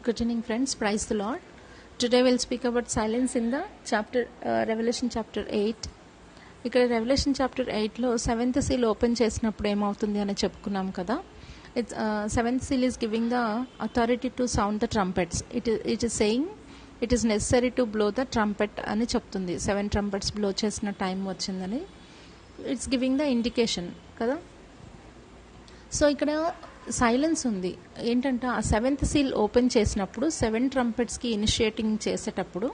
Good evening, friends. Praise the Lord. Today we'll speak about silence in the chapter Revelation chapter 8. ఇక్కడ revolution chapter 8లో seventh seal open చేసినప్పుడు ఏమవుతుంది అని చెప్పుకున్నాం కదా. It's seventh seal is giving the authority to sound the trumpets. It is saying it is necessary to blow the trumpet అని చెప్తుంది. 7 trumpets blow చేసిన టైం వచ్చిందని ఇట్స్ గివింగ్ ద ఇండికేషన్ కదా. సో ఇక్కడ సైలెన్స్ ఉంది. ఏంటంటే ఆ సెవెంత్ సీల్ ఓపెన్ చేసినప్పుడు 7 ట్రంపెట్స్కి ఇనిషియేటింగ్ చేసేటప్పుడు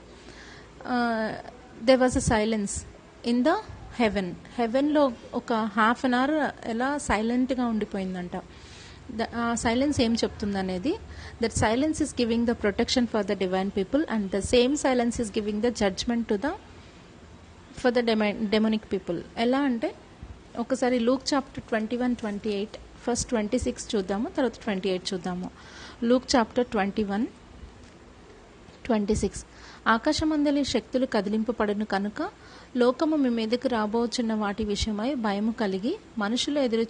there was a silence in the హెవెన్లో ఒక హాఫ్ అన్ అవర్ ఎలా సైలెంట్గా ఉండిపోయిందంట. ఆ సైలెన్స్ ఏం చెప్తుంది అనేది, that silence is giving the protection for the divine people and the same silence is giving the judgement to the for the demonic people. ఎలా అంటే ఒకసారి లూక్ చాప్టర్ 21-28 ఫస్ట్ 26 చూద్దాము, తర్వాత 28 చూద్దాము. Luke chapter 21-26. ఆకాశమందలి శక్తులు కదిలింపబడును కనుక లోకము మీ మీదకు రాబోచున్న వాటి విషయమై భయము కలిగి మనుషులు ఎదురు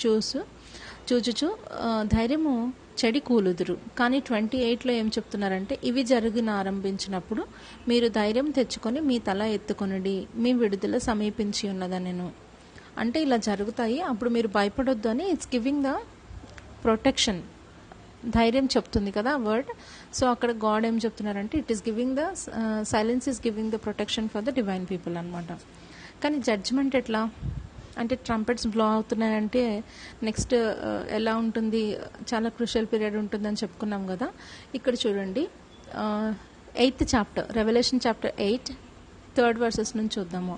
చూచుచు ధైర్యము చెడి కూలుదురు. కానీ 28లో ఏం చెప్తున్నారంటే, ఇవి జరిగిన ఆరంభించినప్పుడు మీరు ధైర్యం తెచ్చుకొని మీ తల ఎత్తుకొనుడి, మీ విడుదల సమీపించి ఉన్నదనెను. అంటే ఇలా జరుగుతాయి, అప్పుడు మీరు భయపడొద్దు అని ఇట్స్ గివింగ్ ద ప్రొటెక్షన్, ధైర్యం చెప్తుంది కదా వర్డ్. సో అక్కడ గాడ్ ఏం చెప్తున్నారంటే it is giving the silence is giving the protection for the divine people అనమాట. కానీ జడ్జ్మెంట్ ఎట్లా అంటే, ట్రంపెట్స్ బ్లో అవుతున్నాయంటే నెక్స్ట్ ఎలా ఉంటుంది, చాలా క్రూషియల్ పీరియడ్ ఉంటుందని చెప్పుకున్నాం కదా. ఇక్కడ చూడండి 8th chapter, Revelation chapter 8 3rd verses నుంచి చూద్దాము.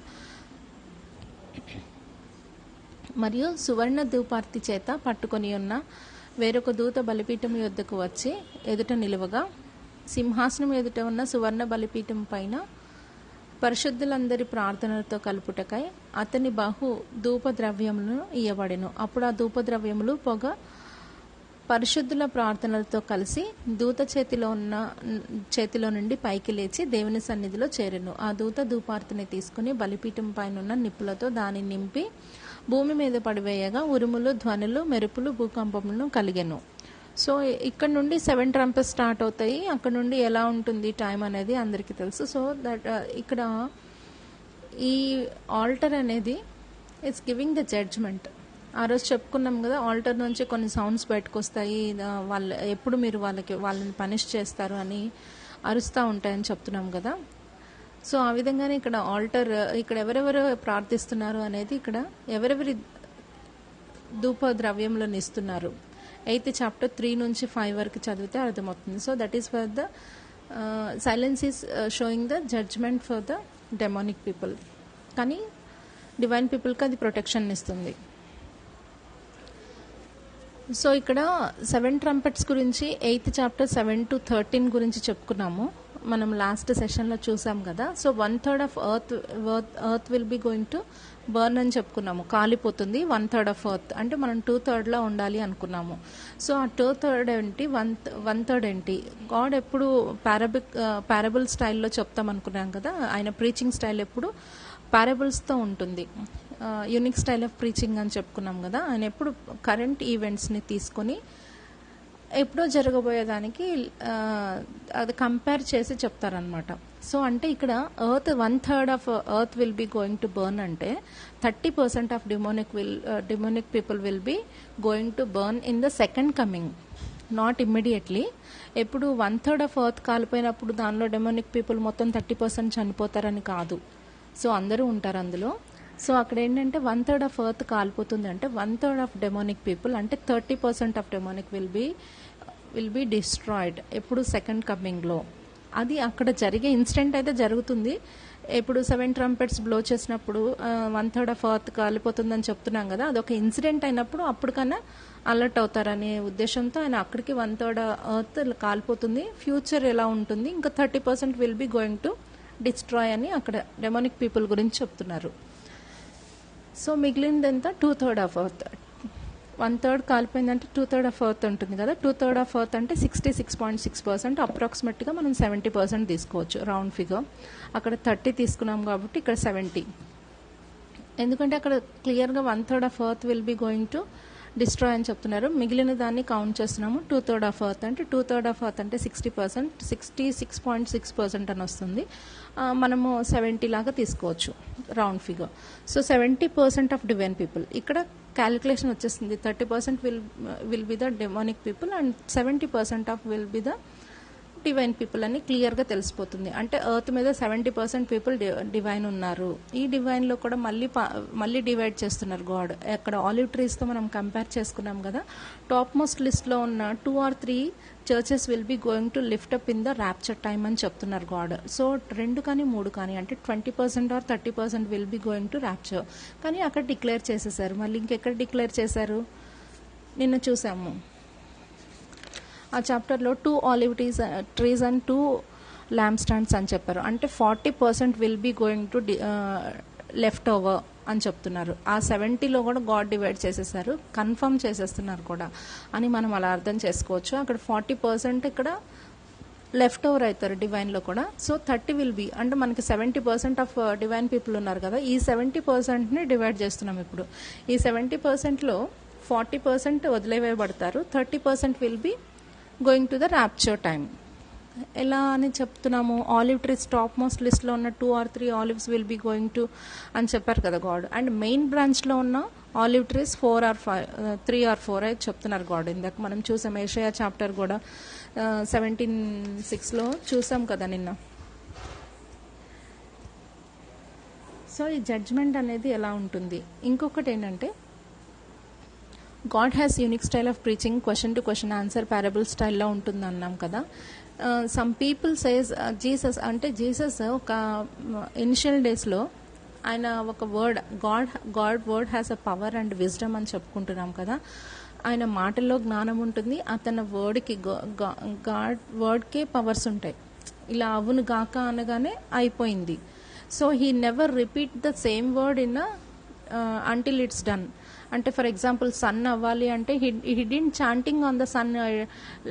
మరియు సువర్ణ ధూపార్తి చేత పట్టుకొని ఉన్న వేరొక దూత బలిపీఠం యొద్దకు వచ్చి ఎదుట నిలువగా, సింహాసనం ఎదుట ఉన్న సువర్ణ బలిపీఠం పైన పరిశుద్ధులందరి ప్రార్థనలతో కలుపుటకై అతని బహు ధూపద్రవ్యములను ఇయ్యబడెను. అప్పుడు ఆ ధూపద్రవ్యములు పొగ పరిశుద్ధుల ప్రార్థనలతో కలిసి దూత చేతిలో నుండి పైకి లేచి దేవుని సన్నిధిలో చేరెను. ఆ దూత ధూపార్తిని తీసుకుని బలిపీఠం పైన ఉన్న నిప్పులతో దాన్ని నింపి భూమి మీద పడివేయగా ఉరుములు, ధ్వనులు, మెరుపులు, భూకంపములను కలిగెను. సో ఇక్కడ నుండి 7 ట్రంపెట్స్ స్టార్ట్ అవుతాయి. అక్కడ నుండి ఎలా ఉంటుంది టైం అనేది అందరికీ తెలుసు. సో దట్ ఇక్కడ ఈ ఆల్టర్ అనేది ఇట్స్ గివింగ్ ద జడ్జ్మెంట్. ఆ రోజు చెప్పుకున్నాం కదా, ఆల్టర్ నుంచి కొన్ని సౌండ్స్ బయటకు వస్తాయి, వాళ్ళు ఎప్పుడు మీరు వాళ్ళని పనిష్ చేస్తారు అని అరుస్తూ ఉంటాయని చెప్తున్నాం కదా. సో ఆ విధంగానే ఇక్కడ ఆల్టర్, ఇక్కడ ఎవరెవరు ప్రార్థిస్తున్నారు అనేది, ఇక్కడ ఎవరెవరి ధూప ద్రవ్యములను ఇస్తున్నారు 8th చాప్టర్ 3 నుంచి 5 వరకు చదివితే అర్థమవుతుంది. So that is for the silence is showing the judgement for the demonic people, కానీ డివైన్ పీపుల్కి అది ప్రొటెక్షన్ ఇస్తుంది. సో ఇక్కడ 7 ట్రంపెట్స్ గురించి 8th చాప్టర్ 7 to 13 గురించి చెప్పుకున్నాము, మనం లాస్ట్ సెషన్లో చూసాం కదా. So 1/3 of earth will be going to burn అని చెప్పుకున్నాము, కాలిపోతుంది. 1/3 ఆఫ్ ఎర్త్ అంటే మనం 2/3 ఉండాలి అనుకున్నాము. సో ఆ 2/3 ఏంటి, 1/3 ఏంటి, గాడ్ ఎప్పుడు పారబుల్ స్టైల్లో చెప్తాం అనుకున్నాం కదా. ఆయన ప్రీచింగ్ స్టైల్ ఎప్పుడు పారబుల్స్తో ఉంటుంది, యూనిక్ స్టైల్ ఆఫ్ ప్రీచింగ్ అని చెప్పుకున్నాం కదా. ఆయన ఎప్పుడు కరెంట్ ఈవెంట్స్ని తీసుకొని ఎప్పుడో జరగబోయేదానికి అది కంపేర్ చేసి చెప్తారనమాట. సో అంటే ఇక్కడ earth 1/3 of earth will be going to burn అంటే 30% of demonic people will be going to burn in the second coming, not immediately. ఎప్పుడు 1/3 ఆఫ్ ఎర్త్ కాలిపోయినప్పుడు దానిలో డెమోనిక్ పీపుల్ మొత్తం 30% చనిపోతారని కాదు. సో అందరూ ఉంటారు అందులో. సో అక్కడ ఏంటంటే 1/3 ఆఫ్ ఎర్త్ కాలిపోతుంది అంటే 1/3 ఆఫ్ డెమోనిక్ పీపుల్ అంటే 30% of demonic will be destroyed ఎప్పుడు సెకండ్ కమింగ్లో. అది అక్కడ జరిగే ఇన్సిడెంట్ అయితే జరుగుతుంది. ఇప్పుడు 7 ట్రంపెట్స్ బ్లో చేసినప్పుడు 1/3 ఆఫ్ ఎర్త్ కాలిపోతుందని చెప్తున్నాం కదా, అదొక ఇన్సిడెంట్ అయినప్పుడు అప్పటికన్నా అలర్ట్ అవుతారనే ఉద్దేశంతో ఆయన అక్కడికి 1/3 ఎర్త్ కాలిపోతుంది, ఫ్యూచర్ ఎలా ఉంటుంది, ఇంకా 30% will be going to destroy అని అక్కడ డెమోనిక్ పీపుల్ గురించి చెప్తున్నారు. సో మిగిలిందంతా 2/3 ఆఫ్ ఎర్త్. 1/3 కాలిపోయిందంటే 2/3 ఆఫ్ ఎర్త్ ఉంటుంది కదా. 2/3 ఆఫ్ ఎర్త్ అంటే 66.6%, అప్రాక్సిమేట్గా మనం 70% తీసుకోవచ్చు, రౌండ్ ఫిగర్. అక్కడ 30 తీసుకున్నాం కాబట్టి ఇక్కడ 70, ఎందుకంటే అక్కడ క్లియర్గా 1/3 of earth will be going to destroy అని చెప్తున్నారు. మిగిలిన దాన్ని కౌంట్ చేస్తున్నాము. 2/3 ఆఫ్ ఎర్త్ అంటే 2/3 ఆఫ్ ఎర్త్ అంటే 60%, 66.6% అని వస్తుంది. మనము 70 లాగా తీసుకోవచ్చు round figure. So 70% of divine people, ఇక్కడ క్యాలిక్యులేషన్ వచ్చేస్తుంది. 30% will be the demonic people and 70% of will be the divine people అని క్లియర్గా తెలిసిపోతుంది. అంటే ఎర్త్ మీద 70% పీపుల్ డివైన్ ఉన్నారు. ఈ డివైన్లో కూడా మళ్ళీ డివైడ్ చేస్తున్నారు గాడ్. అక్కడ ఆలివ్ ట్రీస్తో మనం కంపేర్ చేసుకున్నాం కదా. టాప్ మోస్ట్ లిస్ట్లో ఉన్న 2 or 3 churches will be going to lift up in the rapture time అని చెప్తున్నారు గాడ్. సో 2 కానీ 3 కానీ అంటే 20% or 30% will be going to rapture. కానీ అక్కడ డిక్లేర్ చేసేసారు. మళ్ళీ ఇంకెక్కడ డిక్లేర్ చేశారు, నిన్న చూసాము ఆ చాప్టర్లో 2 olive trees and 2 lamp stands అని చెప్పారు. అంటే 40% will be going to left over అని చెప్తున్నారు. ఆ 70లో కూడా గాడ్ డివైడ్ చేసేసారు, కన్ఫర్మ్ చేసేస్తున్నారు కూడా అని మనం అలా అర్థం చేసుకోవచ్చు. అక్కడ 40% ఇక్కడ లెఫ్ట్ ఓవర్ అవుతారు డివైన్లో కూడా. సో 30 విల్ బీ అంటే మనకి 70% ఆఫ్ డివైన్ పీపుల్ ఉన్నారు కదా. ఈ 70%ని డివైడ్ చేస్తున్నాం ఇప్పుడు. ఈ 70%లో 40% వదిలేవేయబడతారు, 30% will be going to the rapture time. ఎలా అని చెప్తున్నాము, ఆలివ్ ట్రీస్ టాప్ మోస్ట్ లిస్ట్లో ఉన్న 2 or 3 olives will be going to అని చెప్పారు కదా గాడ్. అండ్ మెయిన్ బ్రాంచ్లో ఉన్న ఆలివ్ ట్రీస్ 4 or 5, 3 or 4 అయితే చెప్తున్నారు గాడ్. ఇందాక మనం చూసాం ఏషయా చాప్టర్ కూడా 17:6లో చూసాం కదా నిన్న. సో ఈ జడ్జ్మెంట్ అనేది ఎలా ఉంటుంది. ఇంకొకటి ఏంటంటే God has unique style of preaching, question to question answer parable స్టైల్లో ఉంటుంది అన్నాం కదా. సమ్ పీపుల్ సేస్ జీసస్ అంటే జీసస్ ఒక ఇనిషియల్ డేస్లో ఆయన ఒక word God word has a power and wisdom అని చెప్పుకుంటున్నాం కదా. ఆయన మాటల్లో జ్ఞానం ఉంటుంది, అతని వర్డ్కి గాడ్ వర్డ్కే పవర్స్ ఉంటాయి. ఇలా అవును గాక అనగానే అయిపోయింది. So he never repeat the same word in until it's done. అంటే ఫర్ ఎగ్జాంపుల్ సన్ అవ్వాలి అంటే he didn't chanting on the sun,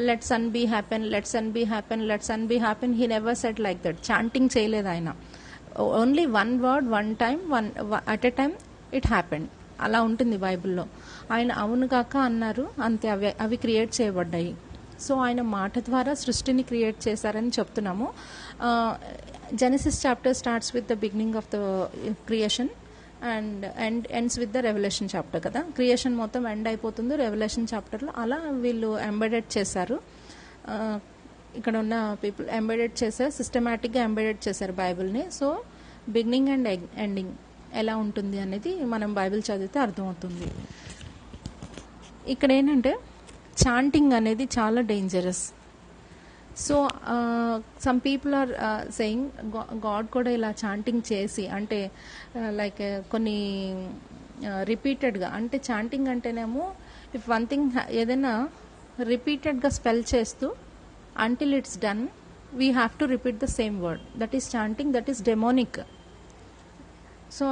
let sun be happen, let sun be happen, let sun be happen. He never said like that. Chanting చేయలేదు ఆయన. Only one word, one time, at a time it happened. అలా ఉంటుంది బైబిల్లో. ఆయన అవును కాక అన్నారు అంతే, అవి క్రియేట్ చేయబడ్డాయి. సో ఆయన మాట ద్వారా సృష్టిని క్రియేట్ చేశారని చెప్తున్నాము. Genesis chapter starts with the beginning of the creation and ends with the Revelation chapter కదా. క్రియేషన్ మొత్తం ఎండ్ అయిపోతుంది రెవల్యూషన్ చాప్టర్లో. అలా వీళ్ళు ఎంబెడెడ్ చేశారు, ఇక్కడ ఉన్న పీపుల్ ఎంబెడెడ్ చేశారు, సిస్టమేటిక్గా ఎంబెడెడ్ చేశారు బైబిల్ని. సో బిగినింగ్ అండ్ ఎండింగ్ ఎలా ఉంటుంది అనేది మనం బైబిల్ చదివితే అర్థమవుతుంది. ఇక్కడ ఏంటంటే చాంటింగ్ అనేది చాలా dangerous. So some people are saying God కూడా ఇలా చాంటింగ్ చేసి అంటే లైక్ కొన్ని రిపీటెడ్గా, అంటే చాంటింగ్ అంటేనేమో ఇఫ్ వన్ థింగ్ ఏదైనా రిపీటెడ్గా స్పెల్ చేస్తూ until it's done we have to repeat the same word, that is chanting, that is demonic. So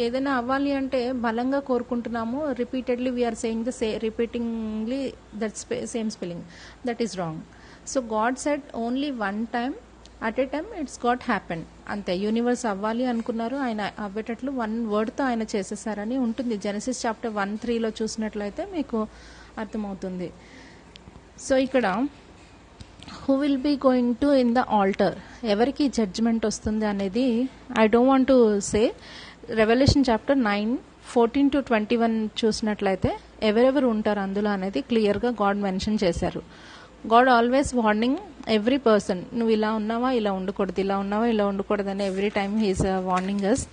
ఏదైనా అవ్వాలి అంటే బలంగా కోరుకుంటున్నాము, repeatedly we are saying repeatingly that same spelling, that is wrong. So God said only one time at a time it's got happen అంతే. Universe అవ్వాలి అనుకున్నారు, ఆయన అవ్వేటట్లు one వర్డ్తో ఆయన చేసేసారని ఉంటుంది. జెనసిస్ చాప్టర్ 1:3లో చూసినట్లయితే మీకు అర్థమవుతుంది. సో ఇక్కడ who will be going to in the altar, ఎవరికి జడ్జ్మెంట్ వస్తుంది అనేది I don't want to say. Revelation chapter 9:14-21 చూసినట్లయితే ఎవరెవరు ఉంటారు అందులో అనేది క్లియర్గా గాడ్ మెన్షన్ చేశారు. God always warning every person, నువ్వు ఇలా ఉన్నావా ఇలా ఉండకూడదు, ఇలా ఉన్నావా ఇలా ఉండకూడదు అని ఎవ్రీ టైమ్ హీస్ వార్నింగ్ అస్.